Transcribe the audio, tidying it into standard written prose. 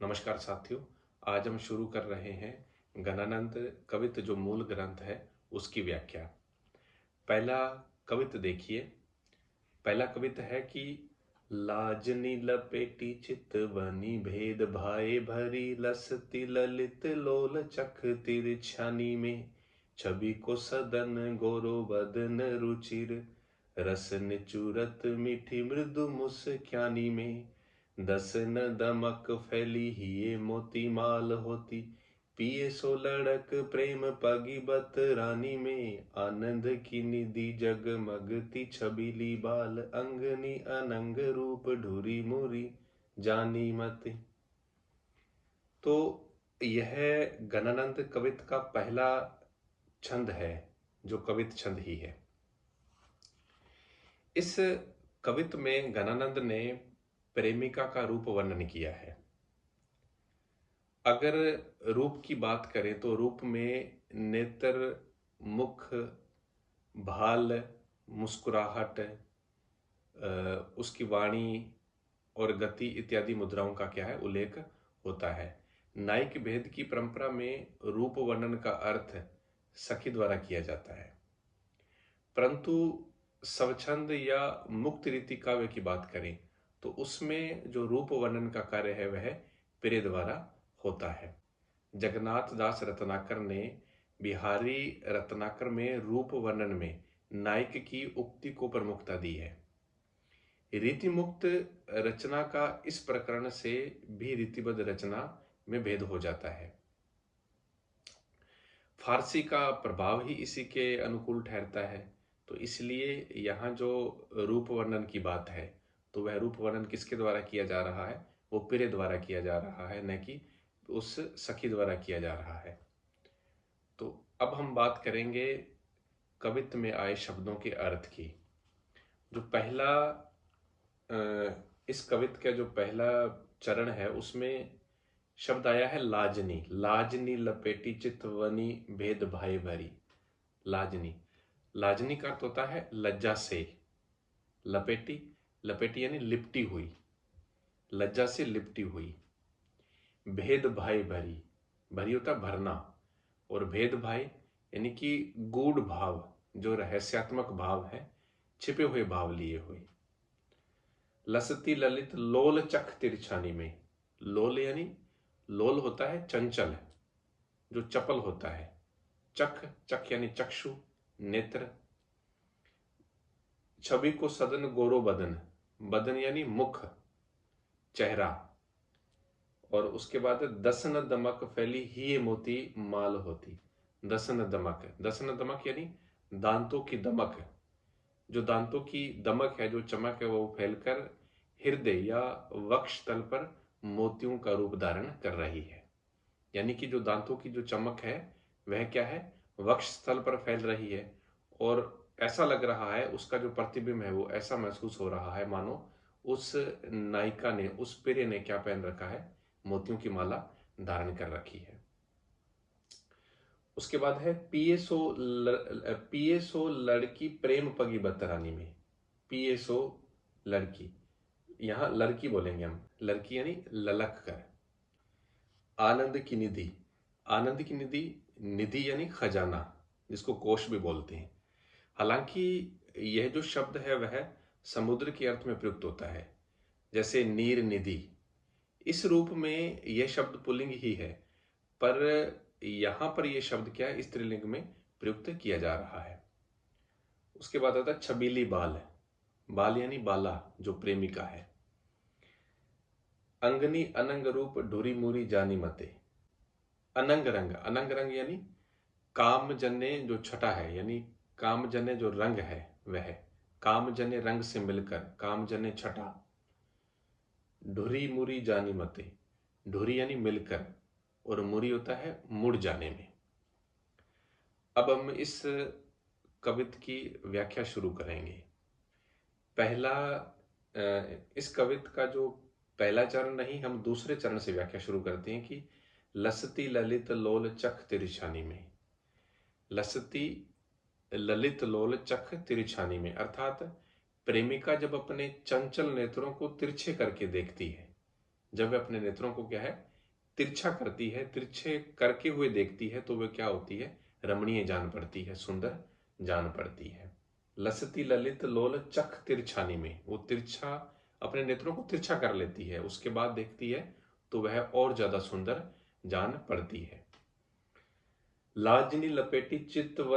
नमस्कार साथियों। आज हम शुरू कर रहे हैं गणानंद कवित्त जो मूल ग्रंथ है उसकी व्याख्या। पहला कवित्त देखिए। पहला कवित्त है कि लाजनी लपेटी चितवनी भेद भाए भरी लसती ललित लोल चख तिरछानी में छवि को सदन गोरो बदन रुचिर रस निचुरत मीठी मृदु मुस्क्यानी में दस न दमक फैली ही ये मोती माल होती पिए सो लड़क प्रेम पगी बत रानी में आनंद की निधि जगमगती छबीली बाल अंगनी अनंग रूप ढूरी मुरी जानी मति। तो यह गणानंद कवित्त का पहला छंद है जो कवित्त छंद ही है। इस कवित्त में गणानंद ने प्रेमिका का रूप वर्णन किया है। अगर रूप की बात करें तो रूप में नेत्र, मुख, भाल, मुस्कुराहट, उसकी वाणी और गति इत्यादि मुद्राओं का क्या है उल्लेख होता है। नायिक भेद की परंपरा में रूप वर्णन का अर्थ सखी द्वारा किया जाता है, परंतु स्वच्छंद या मुक्त रीति काव्य की बात करें तो उसमें जो रूप वर्णन का कार्य है वह प्रिय द्वारा होता है। जगन्नाथ दास रत्नाकर ने बिहारी रत्नाकर में रूप वर्णन में नायक की उक्ति को प्रमुखता दी है। रीति मुक्त रचना का इस प्रकरण से भी रीतिबद्ध रचना में भेद हो जाता है। फारसी का प्रभाव ही इसी के अनुकूल ठहरता है, तो इसलिए यहाँ जो रूप वर्णन की बात है तो वह रूप वर्णन किसके द्वारा किया जा रहा है, वो प्रिय द्वारा किया जा रहा है, न कि उस सखी द्वारा किया जा रहा है। तो अब हम बात करेंगे कवित्त में आए शब्दों के अर्थ की। जो पहला इस कवित्त का जो पहला चरण है उसमें शब्द आया है लाजनी। लाजनी लपेटी चितवनी भेद भाई भरी। लाजनी, लाजनी का अर्थ होता है लज्जा से। लपेटी, लपेटी यानी लिपटी हुई, लज्जा से लिपटी हुई। भेद भाई भरी, भरी होता है भरना, और भेद भाई यानी कि गूढ़ भाव, जो रहस्यात्मक भाव है, छिपे हुए भाव लिए हुए। लसती ललित लोल चख तिरछानी में। लोल यानी लोल होता है चंचल, जो चपल होता है। चख, चख यानी चक्षु, नेत्र। छवि को सदन गोरो बदन, बदन यानी मुख, चेहरा। और उसके बाद दसन दमक फैली ही मोती माल होती। दसन दमक, दसन दमक यानी दांतों की दमक, जो दांतों की दमक है, जो चमक है, वो फैलकर हृदय या वक्ष तल पर मोतियों का रूप धारण कर रही है। यानी कि जो दांतों की जो चमक है वह क्या है, वक्ष स्थल पर फैल रही है, और ऐसा लग रहा है, उसका जो प्रतिबिंब है वो ऐसा महसूस हो रहा है मानो उस नायिका ने, उस प्रिय ने क्या पहन रखा है, मोतियों की माला धारण कर रखी है। उसके बाद है पीएसओ लड़की प्रेम पगी बतरानी में। पीएसओ लड़की, यहां लड़की बोलेंगे हम, लड़की यानी ललक कर। आनंद की निधि, आनंद की निधि, निधि यानी खजाना, जिसको कोष भी बोलते हैं। हालांकि यह जो शब्द है वह समुद्र के अर्थ में प्रयुक्त होता है, जैसे नीर निधि। इस रूप में यह शब्द पुल्लिंग ही है, पर यहां पर यह शब्द क्या है, स्त्रीलिंग में प्रयुक्त किया जा रहा है। उसके बाद आता है छबीली बाल। बाल यानी बाला, जो प्रेमिका है। अंगनी अनंग रूप ढूरी मूरी जानी मते। अनंग रंग, अनंग रंग यानी कामजन्य जो छटा है, यानी कामजन्य जो रंग है वह कामजन्य रंग से मिलकर कामजन्य छटा। ढुरी मुरी जानी मते, ढुरी यानी मिलकर, और मुरी होता है मुड़ जाने में। अब हम इस कवित्त की व्याख्या शुरू करेंगे। पहला इस कवित्त का जो पहला चरण नहीं, हम दूसरे चरण से व्याख्या शुरू करते हैं कि लसती ललित लोल चख तिरछानी में। लसती ललित लोल चख तिरछानी में, अर्थात प्रेमिका जब अपने चंचल नेत्रों को तिरछे करके देखती है, जब वह अपने नेत्रों को क्या है, तिरछा करती है, तिरछे करके हुए देखती है तो वह क्या होती है, रमणीय जान पड़ती है, सुंदर जान पड़ती है। लसती ललित लोल चख तिरछानी में, वो तिरछा अपने नेत्रों को तिरछा कर लेती है, उसके बाद देखती है तो वह और ज्यादा सुंदर जान पड़ती है। लाजनी लपेटी चित्तवन